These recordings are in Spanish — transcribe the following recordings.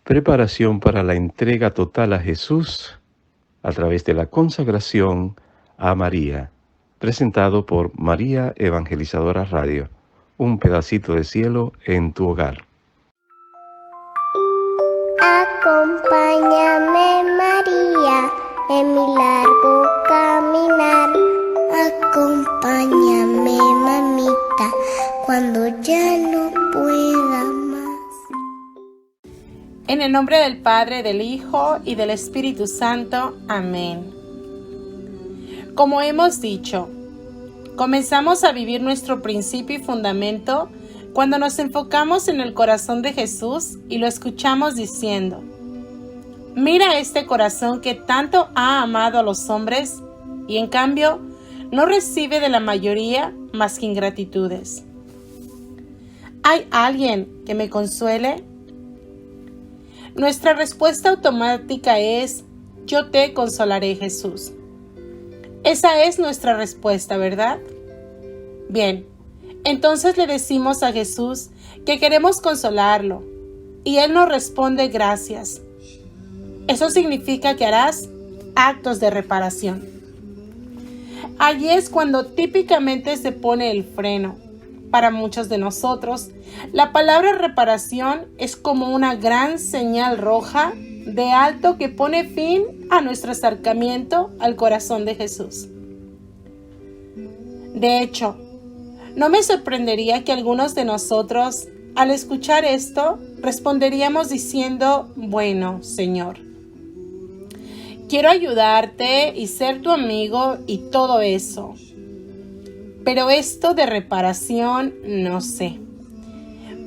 Preparación para la entrega total a Jesús a través de la consagración a María. Presentado por María Evangelizadora Radio. Un pedacito de cielo en tu hogar. Acompáñame, María, en mi largo caminar. Acompáñame, mamita, cuando ya no pueda más. En el nombre del Padre, del Hijo y del Espíritu Santo. Amén. Como hemos dicho, comenzamos a vivir nuestro principio y fundamento cuando nos enfocamos en el corazón de Jesús y lo escuchamos diciendo: mira este corazón que tanto ha amado a los hombres y en cambio no recibe de la mayoría más que ingratitudes. ¿Hay alguien que me consuele? Nuestra respuesta automática es: yo te consolaré, Jesús. Esa es nuestra respuesta, ¿verdad? Bien, entonces le decimos a Jesús que queremos consolarlo y Él nos responde gracias. Eso significa que harás actos de reparación. Allí es cuando típicamente se pone el freno. Para muchos de nosotros, la palabra reparación es como una gran señal roja de alto que pone fin a nuestro acercamiento al corazón de Jesús. De hecho, no me sorprendería que algunos de nosotros, al escuchar esto, responderíamos diciendo: bueno, Señor, quiero ayudarte y ser tu amigo y todo eso. Pero esto de reparación, no sé.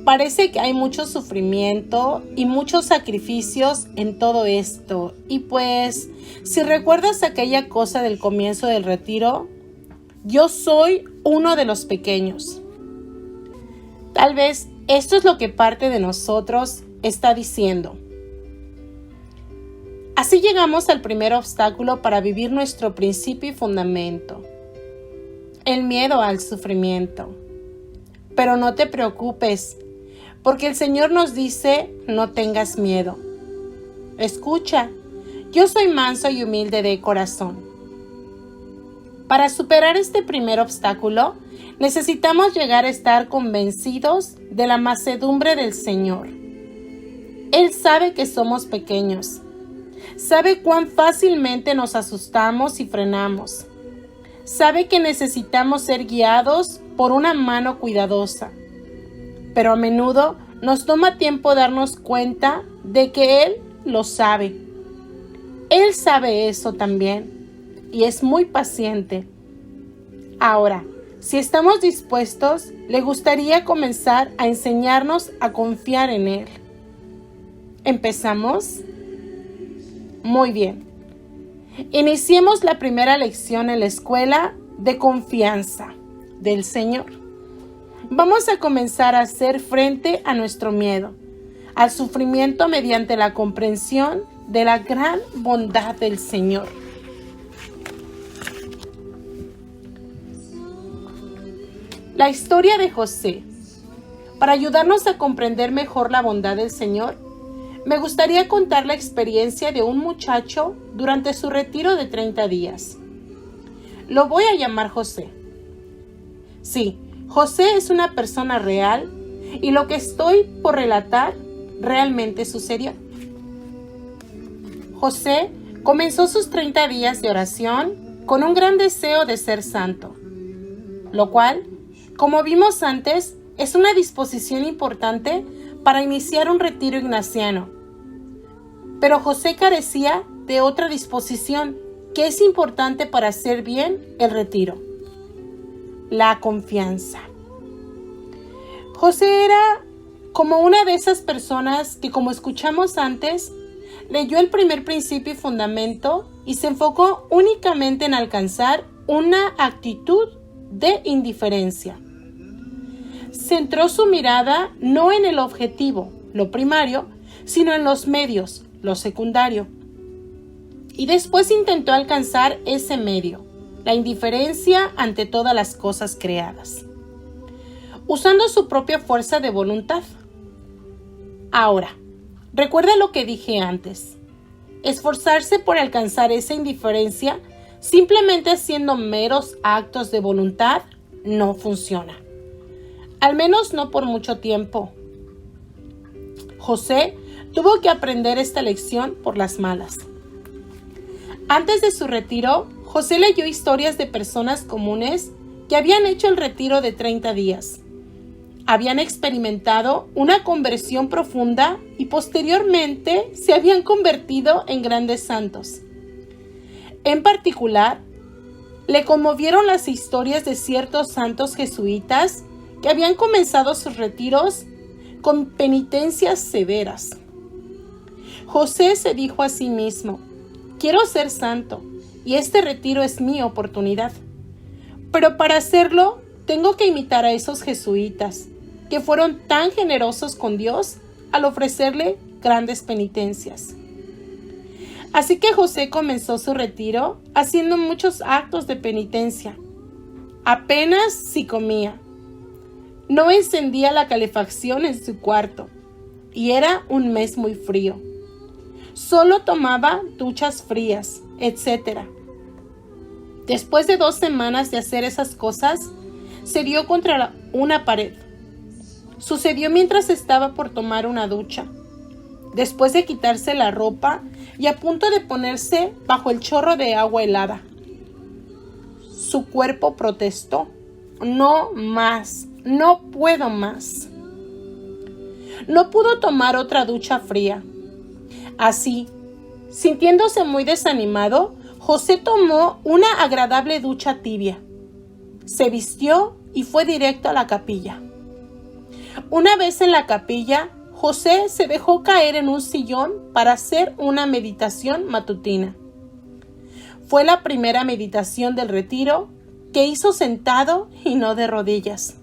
Parece que hay mucho sufrimiento y muchos sacrificios en todo esto. Y pues, si recuerdas aquella cosa del comienzo del retiro, yo soy uno de los pequeños. Tal vez esto es lo que parte de nosotros está diciendo. Así llegamos al primer obstáculo para vivir nuestro principio y fundamento: el miedo al sufrimiento. Pero no te preocupes, porque el Señor nos dice: no tengas miedo. Escucha, yo soy manso y humilde de corazón. Para superar este primer obstáculo, necesitamos llegar a estar convencidos de la mansedumbre del Señor. Él sabe que somos pequeños. Sabe cuán fácilmente nos asustamos y frenamos. Sabe que necesitamos ser guiados por una mano cuidadosa. Pero a menudo nos toma tiempo darnos cuenta de que Él lo sabe. Él sabe eso también y es muy paciente. Ahora, si estamos dispuestos, le gustaría comenzar a enseñarnos a confiar en Él. ¿Empezamos? Muy bien. Iniciemos la primera lección en la escuela de confianza del Señor. Vamos a comenzar a hacer frente a nuestro miedo, al sufrimiento mediante la comprensión de la gran bondad del Señor. La historia de José. Para ayudarnos a comprender mejor la bondad del Señor, me gustaría contar la experiencia de un muchacho durante su retiro de 30 días. Lo voy a llamar José. Sí, José es una persona real y lo que estoy por relatar realmente sucedió. José comenzó sus 30 días de oración con un gran deseo de ser santo, lo cual, como vimos antes, es una disposición importante para iniciar un retiro ignaciano. Pero José carecía de otra disposición que es importante para hacer bien el retiro: la confianza. José era como una de esas personas que, como escuchamos antes, leyó el primer principio y fundamento y se enfocó únicamente en alcanzar una actitud de indiferencia. Centró su mirada no en el objetivo, lo primario, sino en los medios, lo secundario. Y después intentó alcanzar ese medio, la indiferencia ante todas las cosas creadas, usando su propia fuerza de voluntad. Ahora, Recuerda lo que dije antes. Esforzarse por alcanzar esa indiferencia simplemente haciendo meros actos de voluntad no funciona. Al menos no por mucho tiempo. José tuvo que aprender esta lección por las malas. Antes de su retiro, José leyó historias de personas comunes que habían hecho el retiro de 30 días. Habían experimentado una conversión profunda y posteriormente se habían convertido en grandes santos. En particular, le conmovieron las historias de ciertos santos jesuitas que habían comenzado sus retiros con penitencias severas. José se dijo a sí mismo: quiero ser santo y este retiro es mi oportunidad. Pero para hacerlo, tengo que imitar a esos jesuitas que fueron tan generosos con Dios al ofrecerle grandes penitencias. Así que José comenzó su retiro haciendo muchos actos de penitencia. Apenas si comía. No encendía la calefacción en su cuarto y era un mes muy frío. Solo tomaba duchas frías, etc. Después de 2 semanas de hacer esas cosas, se dio contra una pared. Sucedió mientras estaba por tomar una ducha. Después de quitarse la ropa y a punto de ponerse bajo el chorro de agua helada. Su cuerpo protestó: no más, no puedo más. No pudo tomar otra ducha fría. Así, sintiéndose muy desanimado, José tomó una agradable ducha tibia. Se vistió y fue directo a la capilla. Una vez en la capilla, José se dejó caer en un sillón para hacer una meditación matutina. Fue la primera meditación del retiro que hizo sentado y no de rodillas.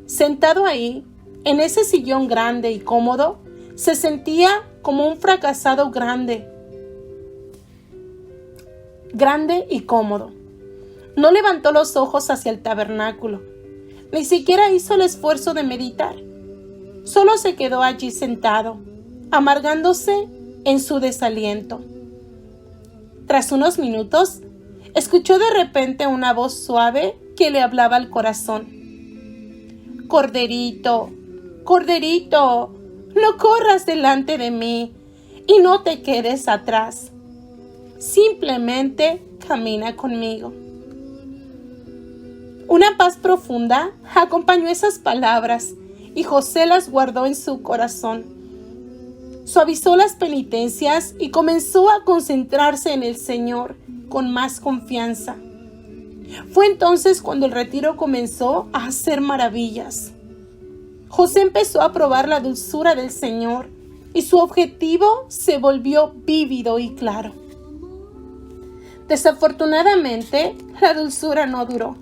Sentado ahí, en ese sillón grande y cómodo, se sentía como un fracasado grande y cómodo. No levantó los ojos hacia el tabernáculo, ni siquiera hizo el esfuerzo de meditar. Solo se quedó allí sentado, amargándose en su desaliento. Tras unos minutos, escuchó de repente una voz suave que le hablaba al corazón. Corderito, corderito, no corras delante de mí y no te quedes atrás. Simplemente camina conmigo. Una paz profunda acompañó esas palabras y José las guardó en su corazón. Suavizó las penitencias y comenzó a concentrarse en el Señor con más confianza. Fue entonces cuando el retiro comenzó a hacer maravillas. José empezó a probar la dulzura del Señor y su objetivo se volvió vívido y claro. Desafortunadamente, la dulzura no duró.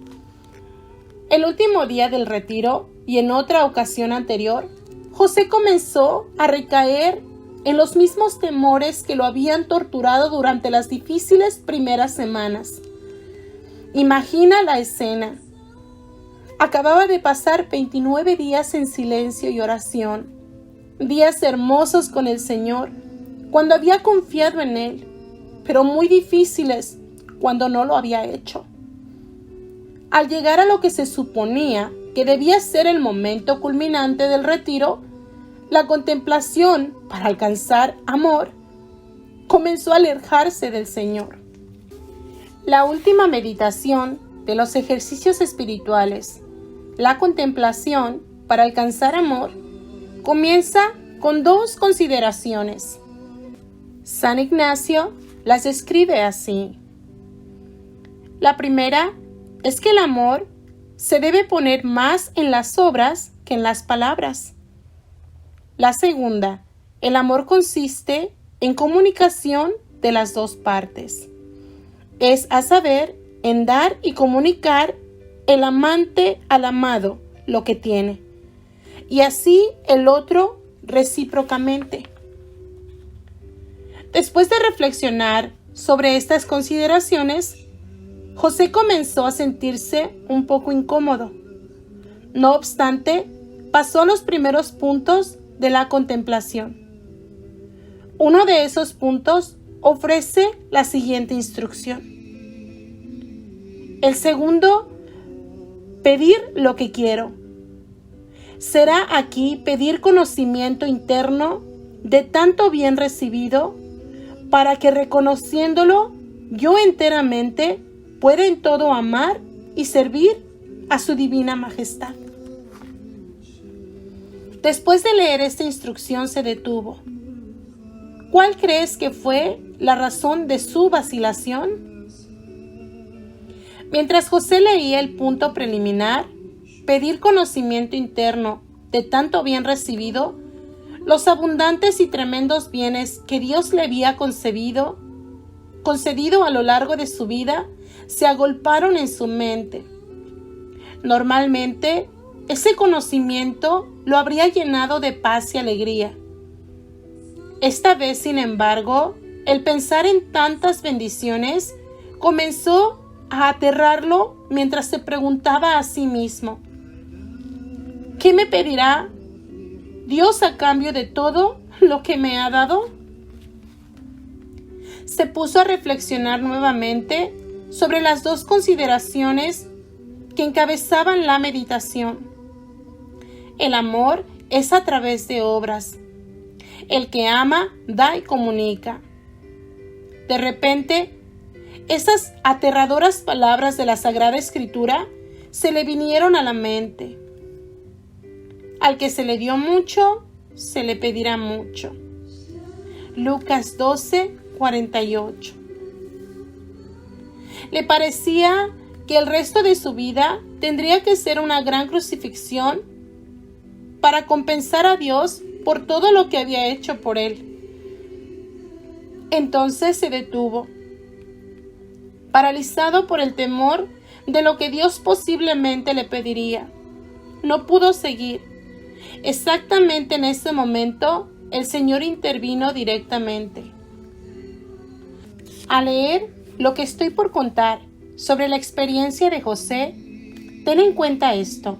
El último día del retiro y en otra ocasión anterior, José comenzó a recaer en los mismos temores que lo habían torturado durante las difíciles primeras semanas. Imagina la escena. Acababa de pasar 29 días en silencio y oración, días hermosos con el Señor, cuando había confiado en Él, pero muy difíciles cuando no lo había hecho. Al llegar a lo que se suponía que debía ser el momento culminante del retiro, la contemplación para alcanzar amor comenzó a alejarse del Señor. La última meditación de los ejercicios espirituales, la contemplación para alcanzar amor, comienza con 2 consideraciones. San Ignacio las describe así. La primera es que el amor se debe poner más en las obras que en las palabras. La segunda, el amor consiste en comunicación de las 2 partes. Es a saber, en dar y comunicar el amante al amado lo que tiene, y así el otro recíprocamente. Después de reflexionar sobre estas consideraciones, José comenzó a sentirse un poco incómodo. No obstante, pasó los primeros puntos de la contemplación. Uno de esos puntos ofrece la siguiente instrucción. El segundo, pedir lo que quiero. Será aquí pedir conocimiento interno de tanto bien recibido, para que reconociéndolo yo enteramente pueda en todo amar y servir a su divina majestad. Después de leer esta instrucción se detuvo. ¿Cuál crees que fue la razón de su vacilación? Mientras José leía el punto preliminar, pedir conocimiento interno de tanto bien recibido, los abundantes y tremendos bienes que Dios le había concedido a lo largo de su vida, se agolparon en su mente. Normalmente, ese conocimiento lo habría llenado de paz y alegría. Esta vez, sin embargo, el pensar en tantas bendiciones comenzó a aterrarlo mientras se preguntaba a sí mismo: ¿qué me pedirá Dios a cambio de todo lo que me ha dado? Se puso a reflexionar nuevamente sobre las dos consideraciones que encabezaban la meditación. El amor es a través de obras. El que ama, da y comunica. De repente, esas aterradoras palabras de la Sagrada Escritura se le vinieron a la mente. Al que se le dio mucho, se le pedirá mucho. Lucas 12:48. Le parecía que el resto de su vida tendría que ser una gran crucifixión para compensar a Dios por todo lo que había hecho por él. Entonces se detuvo, paralizado por el temor de lo que Dios posiblemente le pediría. No pudo seguir. Exactamente en ese momento, el Señor intervino directamente. Al leer lo que estoy por contar sobre la experiencia de José, ten en cuenta esto.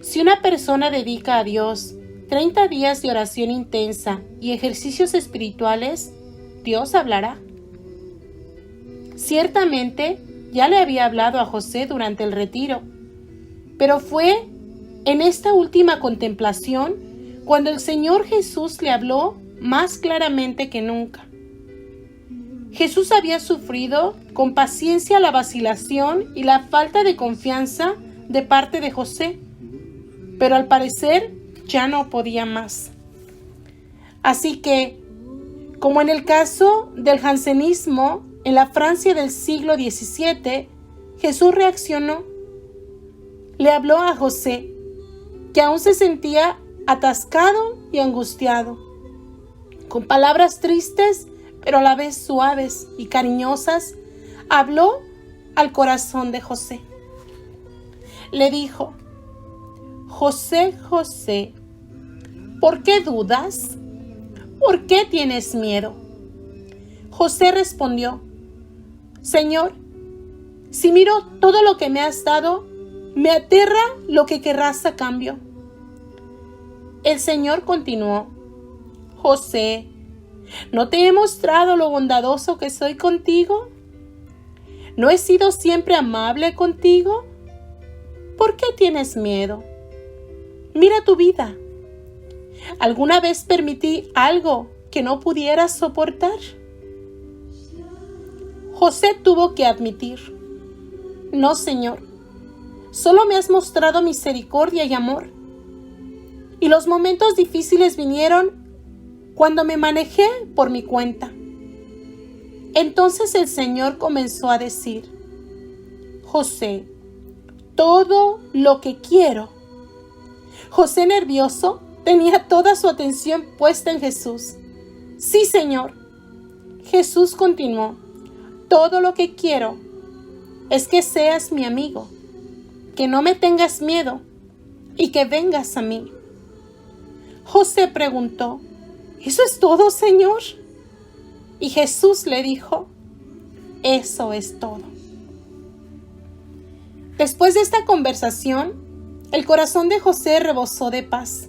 Si una persona dedica a Dios 30 días de oración intensa y ejercicios espirituales, Dios hablará. Ciertamente, ya le había hablado a José durante el retiro, pero fue en esta última contemplación cuando el Señor Jesús le habló más claramente que nunca. Jesús había sufrido con paciencia la vacilación y la falta de confianza de parte de José, pero al parecer ya no podía más. Así que, como en el caso del jansenismo en la Francia del siglo XVII, Jesús reaccionó. Le habló a José, que aún se sentía atascado y angustiado. Con palabras tristes, pero a la vez suaves y cariñosas, habló al corazón de José. Le dijo: José, José, ¿por qué dudas? ¿Por qué tienes miedo? José respondió: Señor, si miro todo lo que me has dado, me aterra lo que querrás a cambio. El Señor continuó: José, ¿no te he mostrado lo bondadoso que soy contigo? ¿No he sido siempre amable contigo? ¿Por qué tienes miedo? Mira tu vida. ¿Alguna vez permití algo que no pudieras soportar? José tuvo que admitir: No, Señor, solo me has mostrado misericordia y amor. Y los momentos difíciles vinieron cuando me manejé por mi cuenta. Entonces el Señor comenzó a decir: José, todo lo que quiero. José, nervioso, tenía toda su atención puesta en Jesús. Sí, Señor. Jesús continuó: Todo lo que quiero es que seas mi amigo, que no me tengas miedo y que vengas a mí. José preguntó: ¿Eso es todo, Señor? Y Jesús le dijo: Eso es todo. Después de esta conversación, el corazón de José rebosó de paz.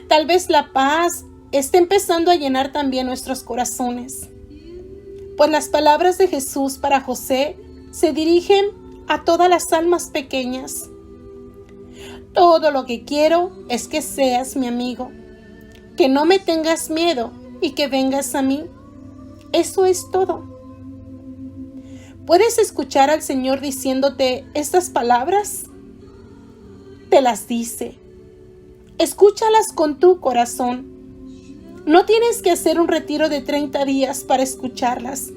Tal vez la paz esté empezando a llenar también nuestros corazones. Pues las palabras de Jesús para José se dirigen a todas las almas pequeñas. Todo lo que quiero es que seas mi amigo, que no me tengas miedo y que vengas a mí. Eso es todo. ¿Puedes escuchar al Señor diciéndote estas palabras? Te las dice. Escúchalas con tu corazón. No tienes que hacer un retiro de 30 días para escucharlas.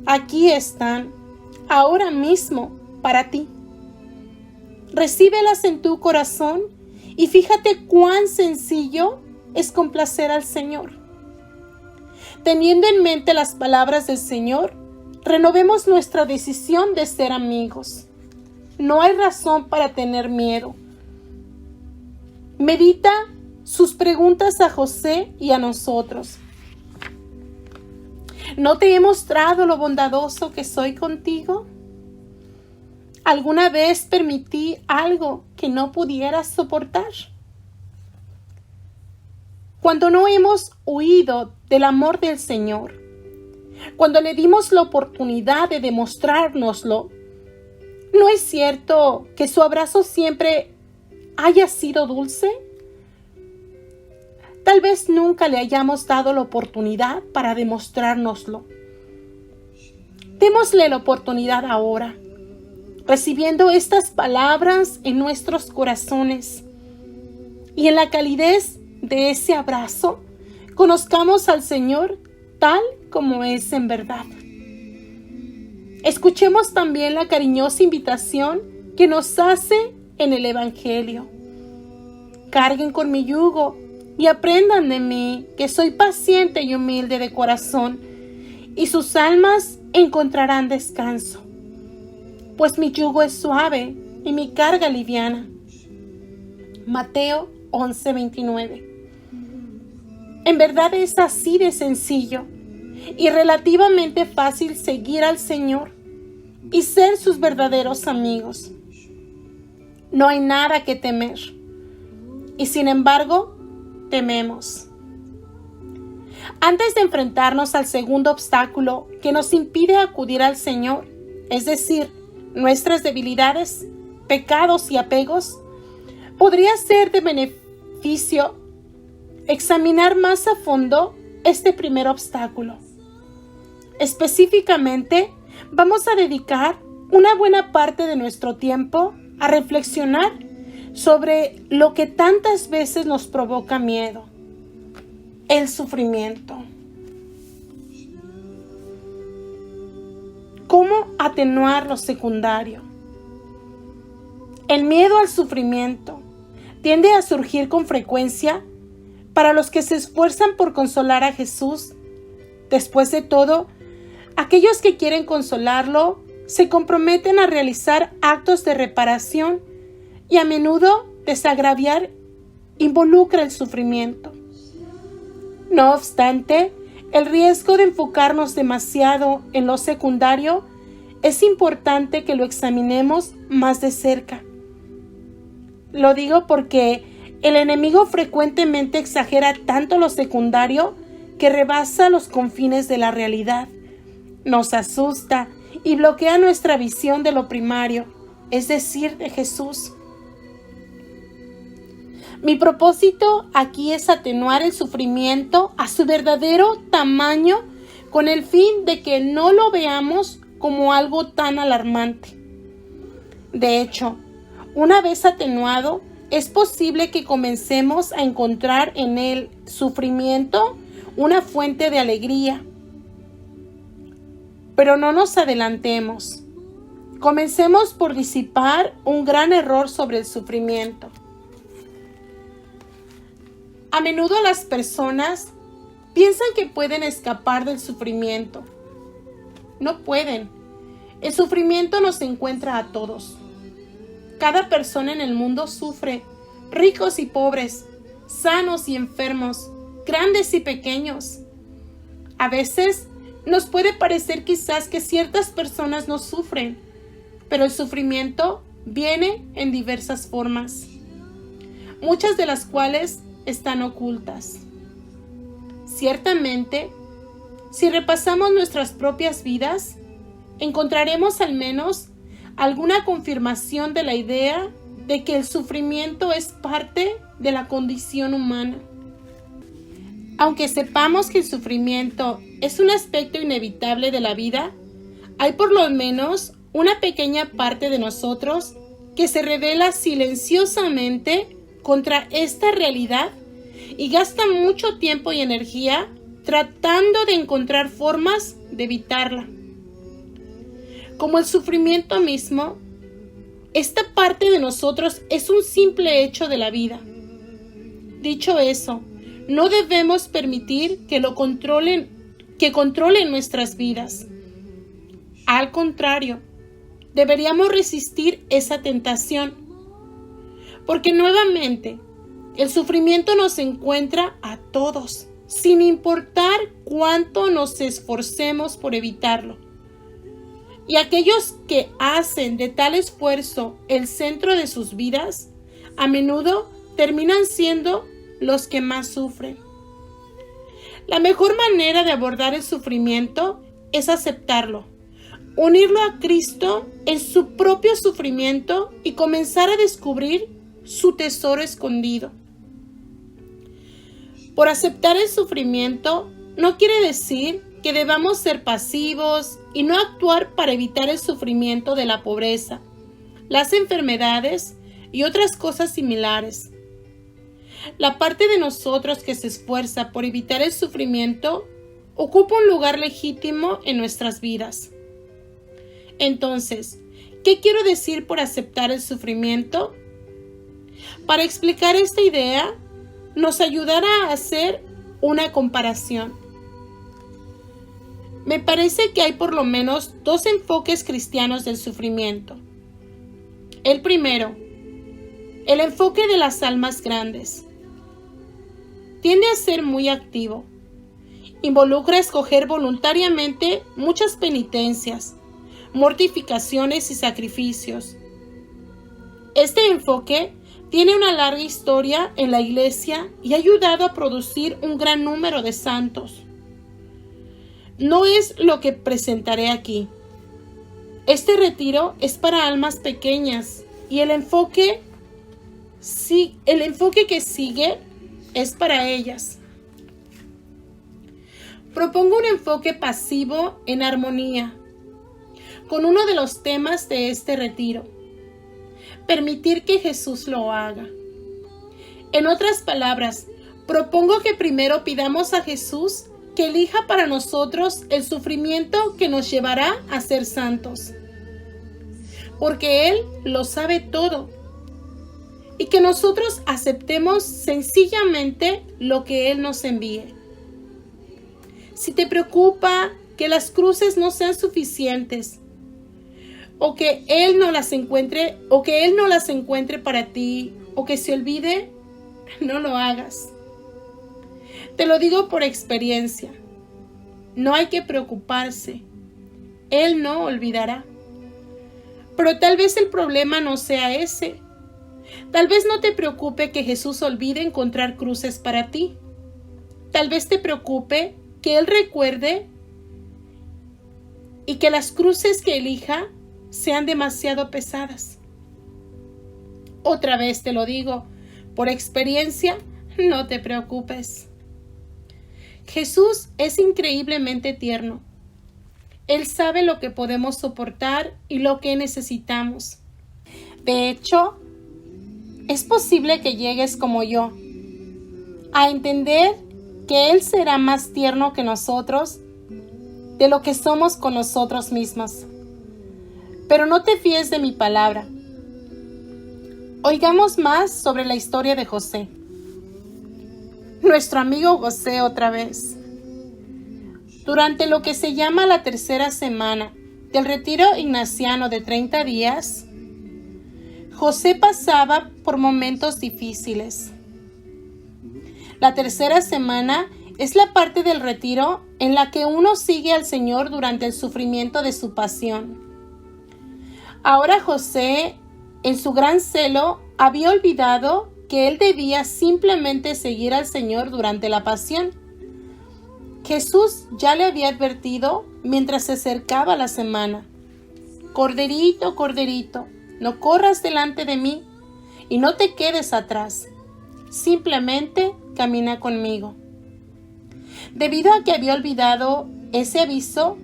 Aquí están, ahora mismo, para ti. Recíbelas en tu corazón y fíjate cuán sencillo es complacer al Señor. Teniendo en mente las palabras del Señor, renovemos nuestra decisión de ser amigos. No hay razón para tener miedo. Medita sus preguntas a José y a nosotros. ¿No te he mostrado lo bondadoso que soy contigo? ¿Alguna vez permití algo que no pudieras soportar? Cuando no hemos huido del amor del Señor, cuando le dimos la oportunidad de demostrárnoslo, ¿no es cierto que su abrazo siempre haya sido dulce? Tal vez nunca le hayamos dado la oportunidad para demostrárnoslo. Démosle la oportunidad ahora, recibiendo estas palabras en nuestros corazones. Y en la calidez de ese abrazo, conozcamos al Señor tal como es en verdad. Escuchemos también la cariñosa invitación que nos hace en el Evangelio. Carguen con mi yugo y aprendan de mí, que soy paciente y humilde de corazón, y sus almas encontrarán descanso. Pues mi yugo es suave y mi carga liviana. Mateo 11:29. En verdad es así de sencillo y relativamente fácil seguir al Señor y ser sus verdaderos amigos. No hay nada que temer. Y sin embargo, tememos. Antes de enfrentarnos al segundo obstáculo que nos impide acudir al Señor, es decir, nuestras debilidades, pecados y apegos, podría ser de beneficio examinar más a fondo este primer obstáculo. Específicamente, vamos a dedicar una buena parte de nuestro tiempo a reflexionar sobre lo que tantas veces nos provoca miedo: el sufrimiento. ¿Cómo atenuar lo secundario? El miedo al sufrimiento tiende a surgir con frecuencia para los que se esfuerzan por consolar a Jesús. Después de todo, aquellos que quieren consolarlo se comprometen a realizar actos de reparación y a menudo desagraviar involucra el sufrimiento. No obstante, el riesgo de enfocarnos demasiado en lo secundario es importante que lo examinemos más de cerca. Lo digo porque el enemigo frecuentemente exagera tanto lo secundario que rebasa los confines de la realidad. Nos asusta y bloquea nuestra visión de lo primario, es decir, de Jesús. Mi propósito aquí es atenuar el sufrimiento a su verdadero tamaño con el fin de que no lo veamos como algo tan alarmante. De hecho, una vez atenuado, es posible que comencemos a encontrar en el sufrimiento una fuente de alegría. Pero no nos adelantemos. Comencemos por disipar un gran error sobre el sufrimiento. A menudo las personas piensan que pueden escapar del sufrimiento. No pueden. El sufrimiento nos encuentra a todos. Cada persona en el mundo sufre, ricos y pobres, sanos y enfermos, grandes y pequeños. A veces nos puede parecer quizás que ciertas personas no sufren, pero el sufrimiento viene en diversas formas, muchas de las cuales están ocultas. Ciertamente, si repasamos nuestras propias vidas, encontraremos al menos alguna confirmación de la idea de que el sufrimiento es parte de la condición humana. Aunque sepamos que el sufrimiento es un aspecto inevitable de la vida, hay por lo menos una pequeña parte de nosotros que se revela silenciosamente contra esta realidad y gasta mucho tiempo y energía tratando de encontrar formas de evitarla. Como el sufrimiento mismo, esta parte de nosotros es un simple hecho de la vida. Dicho eso, no debemos permitir que controlen nuestras vidas. Al contrario, deberíamos resistir esa tentación, porque nuevamente el sufrimiento nos encuentra a todos, sin importar cuánto nos esforcemos por evitarlo. Y aquellos que hacen de tal esfuerzo el centro de sus vidas, a menudo terminan siendo los que más sufren. La mejor manera de abordar el sufrimiento es aceptarlo, unirlo a Cristo en su propio sufrimiento y comenzar a descubrir su tesoro escondido. Por aceptar el sufrimiento no quiere decir que debamos ser pasivos y no actuar para evitar el sufrimiento de la pobreza, las enfermedades y otras cosas similares. La parte de nosotros que se esfuerza por evitar el sufrimiento ocupa un lugar legítimo en nuestras vidas. Entonces, ¿qué quiero decir por aceptar el sufrimiento? Para explicar esta idea, nos ayudará a hacer una comparación. Me parece que hay por lo menos dos enfoques cristianos del sufrimiento. El primero, el enfoque de las almas grandes. Tiende a ser muy activo. Involucra escoger voluntariamente muchas penitencias, mortificaciones y sacrificios. Este enfoque tiene una larga historia en la Iglesia y ha ayudado a producir un gran número de santos. No es lo que presentaré aquí. Este retiro es para almas pequeñas y el enfoque que sigue es para ellas. Propongo un enfoque pasivo en armonía con uno de los temas de este retiro: permitir que Jesús lo haga. En otras palabras, propongo que primero pidamos a Jesús que elija para nosotros el sufrimiento que nos llevará a ser santos, porque Él lo sabe todo, y que nosotros aceptemos sencillamente lo que Él nos envíe. Si te preocupa que las cruces no sean suficientes, o que Él no las encuentre para ti, o que se olvide, no lo hagas. Te lo digo por experiencia. No hay que preocuparse. Él no olvidará. Pero tal vez el problema no sea ese. Tal vez no te preocupe que Jesús olvide encontrar cruces para ti. Tal vez te preocupe que Él recuerde y que las cruces que elija sean demasiado pesadas. Otra vez te lo digo, por experiencia, no te preocupes. Jesús es increíblemente tierno. Él sabe lo que podemos soportar y lo que necesitamos. De hecho, es posible que llegues como yo, a entender que Él será más tierno que nosotros de lo que somos con nosotros mismos. Pero no te fíes de mi palabra. Oigamos más sobre la historia de José. Nuestro amigo José otra vez. Durante lo que se llama la tercera semana del retiro ignaciano de 30 días, José pasaba por momentos difíciles. La tercera semana es la parte del retiro en la que uno sigue al Señor durante el sufrimiento de su pasión. Ahora José, en su gran celo, había olvidado que él debía simplemente seguir al Señor durante la pasión. Jesús ya le había advertido mientras se acercaba la semana: Corderito, corderito, no corras delante de mí y no te quedes atrás. Simplemente camina conmigo. Debido a que había olvidado ese aviso,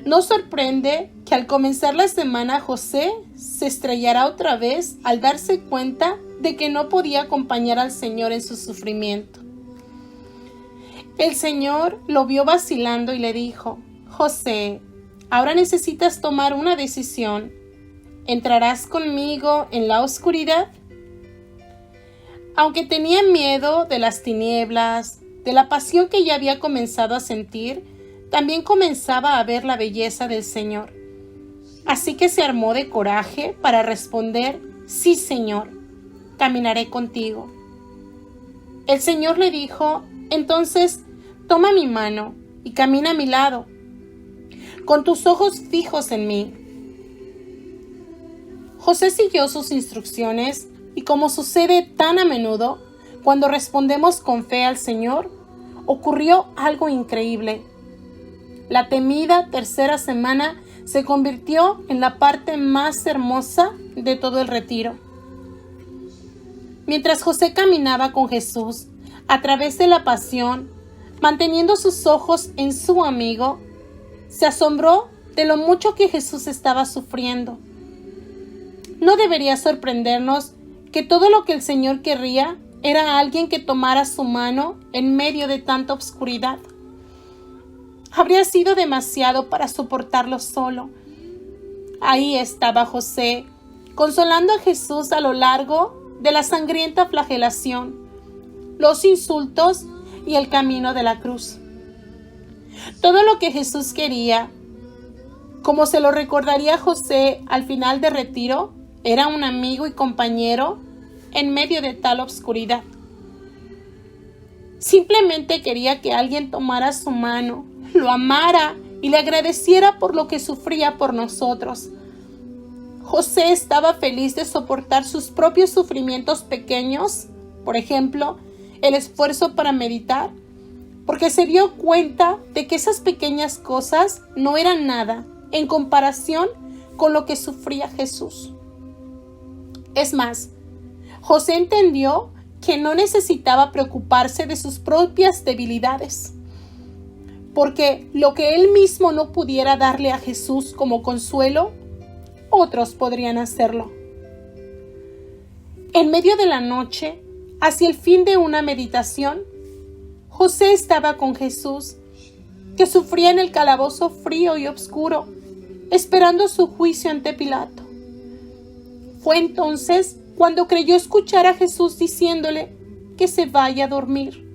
no sorprende que al comenzar la semana José se estrellara otra vez al darse cuenta de que no podía acompañar al Señor en su sufrimiento. El Señor lo vio vacilando y le dijo: José, ahora necesitas tomar una decisión. ¿Entrarás conmigo en la oscuridad? Aunque tenía miedo de las tinieblas, de la pasión que ya había comenzado a sentir, también comenzaba a ver la belleza del Señor. Así que se armó de coraje para responder: sí, Señor, caminaré contigo. El Señor le dijo: entonces, toma mi mano y camina a mi lado, con tus ojos fijos en mí. José siguió sus instrucciones y, como sucede tan a menudo cuando respondemos con fe al Señor, ocurrió algo increíble. La temida tercera semana se convirtió en la parte más hermosa de todo el retiro. Mientras José caminaba con Jesús a través de la pasión, manteniendo sus ojos en su amigo, se asombró de lo mucho que Jesús estaba sufriendo. No debería sorprendernos que todo lo que el Señor querría era alguien que tomara su mano en medio de tanta oscuridad. Habría sido demasiado para soportarlo solo. Ahí estaba José, consolando a Jesús a lo largo de la sangrienta flagelación, los insultos y el camino de la cruz. Todo lo que Jesús quería, como se lo recordaría José al final del retiro, era un amigo y compañero en medio de tal oscuridad. Simplemente quería que alguien tomara su mano, lo amara y le agradeciera por lo que sufría por nosotros. José estaba feliz de soportar sus propios sufrimientos pequeños, por ejemplo, el esfuerzo para meditar, porque se dio cuenta de que esas pequeñas cosas no eran nada en comparación con lo que sufría Jesús. Es más, José entendió que no necesitaba preocuparse de sus propias debilidades, porque lo que él mismo no pudiera darle a Jesús como consuelo, otros podrían hacerlo. En medio de la noche, hacia el fin de una meditación, José estaba con Jesús, que sufría en el calabozo frío y oscuro, esperando su juicio ante Pilato. Fue entonces cuando creyó escuchar a Jesús diciéndole que se vaya a dormir.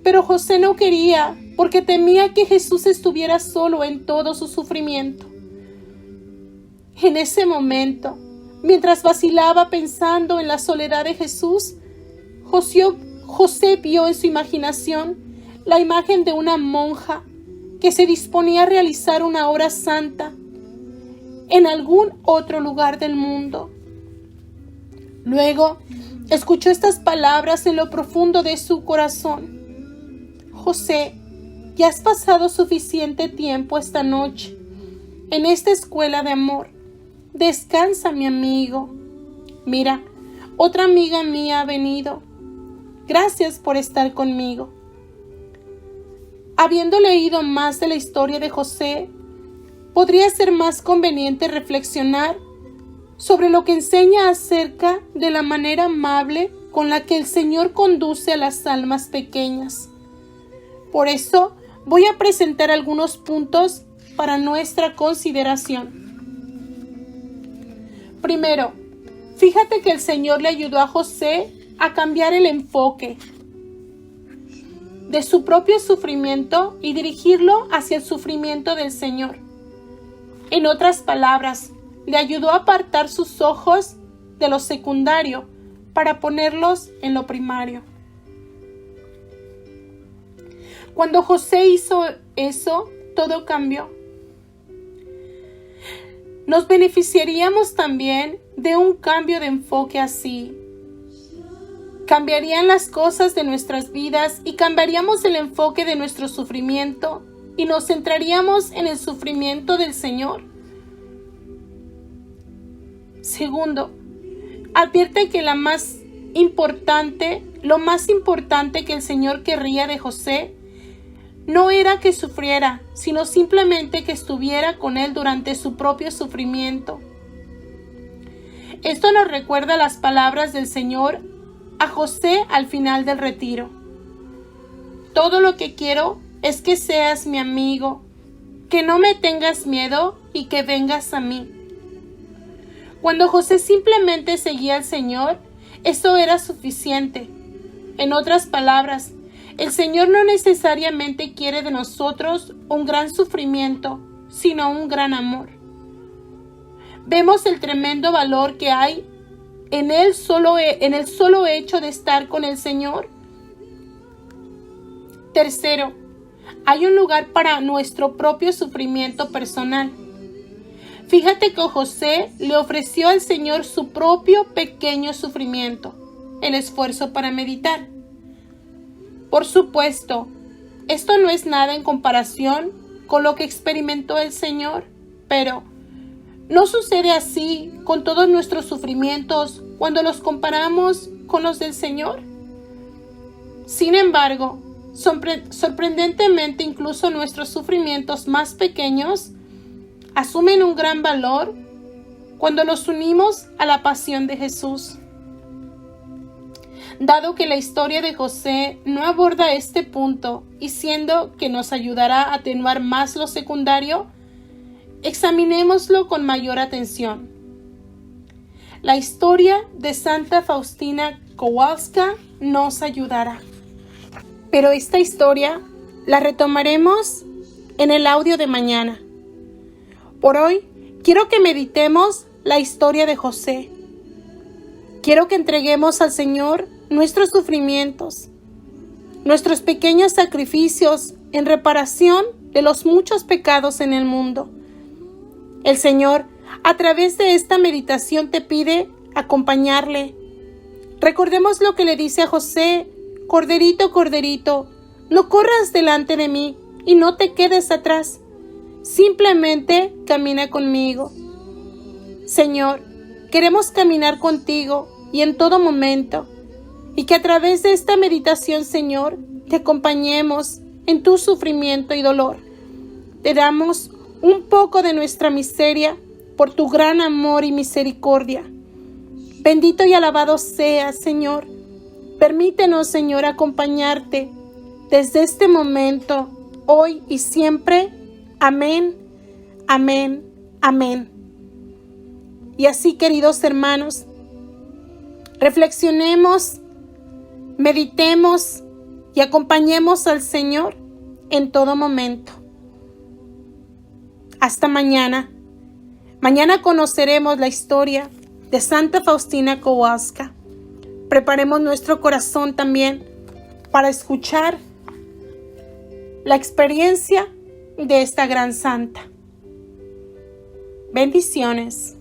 Pero José no quería, porque temía que Jesús estuviera solo en todo su sufrimiento. En ese momento, mientras vacilaba pensando en la soledad de Jesús, José vio en su imaginación la imagen de una monja que se disponía a realizar una hora santa en algún otro lugar del mundo. Luego, escuchó estas palabras en lo profundo de su corazón: José, ya has pasado suficiente tiempo esta noche en esta escuela de amor. Descansa, mi amigo. Mira, otra amiga mía ha venido. Gracias por estar conmigo. Habiendo leído más de la historia de José, podría ser más conveniente reflexionar sobre lo que enseña acerca de la manera amable con la que el Señor conduce a las almas pequeñas. Por eso voy a presentar algunos puntos para nuestra consideración. Primero, fíjate que el Señor le ayudó a José a cambiar el enfoque de su propio sufrimiento y dirigirlo hacia el sufrimiento del Señor. En otras palabras, le ayudó a apartar sus ojos de lo secundario para ponerlos en lo primario. Cuando José hizo eso, todo cambió. Nos beneficiaríamos también de un cambio de enfoque así. cambiarían las cosas de nuestras vidas y cambiaríamos el enfoque de nuestro sufrimiento y nos centraríamos en el sufrimiento del Señor. Segundo, advierte que lo más importante que el Señor querría de José no era que sufriera, sino simplemente que estuviera con él durante su propio sufrimiento. Esto nos recuerda las palabras del Señor a José al final del retiro. Todo lo que quiero es que seas mi amigo, que no me tengas miedo y que vengas a mí. Cuando José simplemente seguía al Señor, eso era suficiente. En otras palabras, el Señor no necesariamente quiere de nosotros un gran sufrimiento, sino un gran amor. Vemos el tremendo valor que hay en el solo hecho de estar con el Señor. Tercero, hay un lugar para nuestro propio sufrimiento personal. Fíjate que José le ofreció al Señor su propio pequeño sufrimiento, el esfuerzo para meditar. Por supuesto, esto no es nada en comparación con lo que experimentó el Señor, pero ¿no sucede así con todos nuestros sufrimientos cuando los comparamos con los del Señor? Sin embargo, sorprendentemente incluso nuestros sufrimientos más pequeños asumen un gran valor cuando los unimos a la pasión de Jesús. Dado que la historia de José no aborda este punto y siendo que nos ayudará a atenuar más lo secundario, examinémoslo con mayor atención. La historia de Santa Faustina Kowalska nos ayudará. Pero esta historia la retomaremos en el audio de mañana. Por hoy, quiero que meditemos la historia de José. Quiero que entreguemos al Señor nuestros sufrimientos, nuestros pequeños sacrificios en reparación de los muchos pecados en el mundo. El Señor, a través de esta meditación, te pide acompañarle. Recordemos lo que le dice a José: Corderito, corderito, no corras delante de mí y no te quedes atrás. Simplemente camina conmigo. Señor, queremos caminar contigo y en todo momento, y que a través de esta meditación, Señor, te acompañemos en tu sufrimiento y dolor. Te damos un poco de nuestra miseria por tu gran amor y misericordia. Bendito y alabado seas, Señor. Permítenos, Señor, acompañarte desde este momento, hoy y siempre. Amén, amén, amén. Y así, queridos hermanos, reflexionemos, meditemos y acompañemos al Señor en todo momento. Hasta mañana. Mañana conoceremos la historia de Santa Faustina Kowalska. Preparemos nuestro corazón también para escuchar la experiencia de esta gran santa. Bendiciones.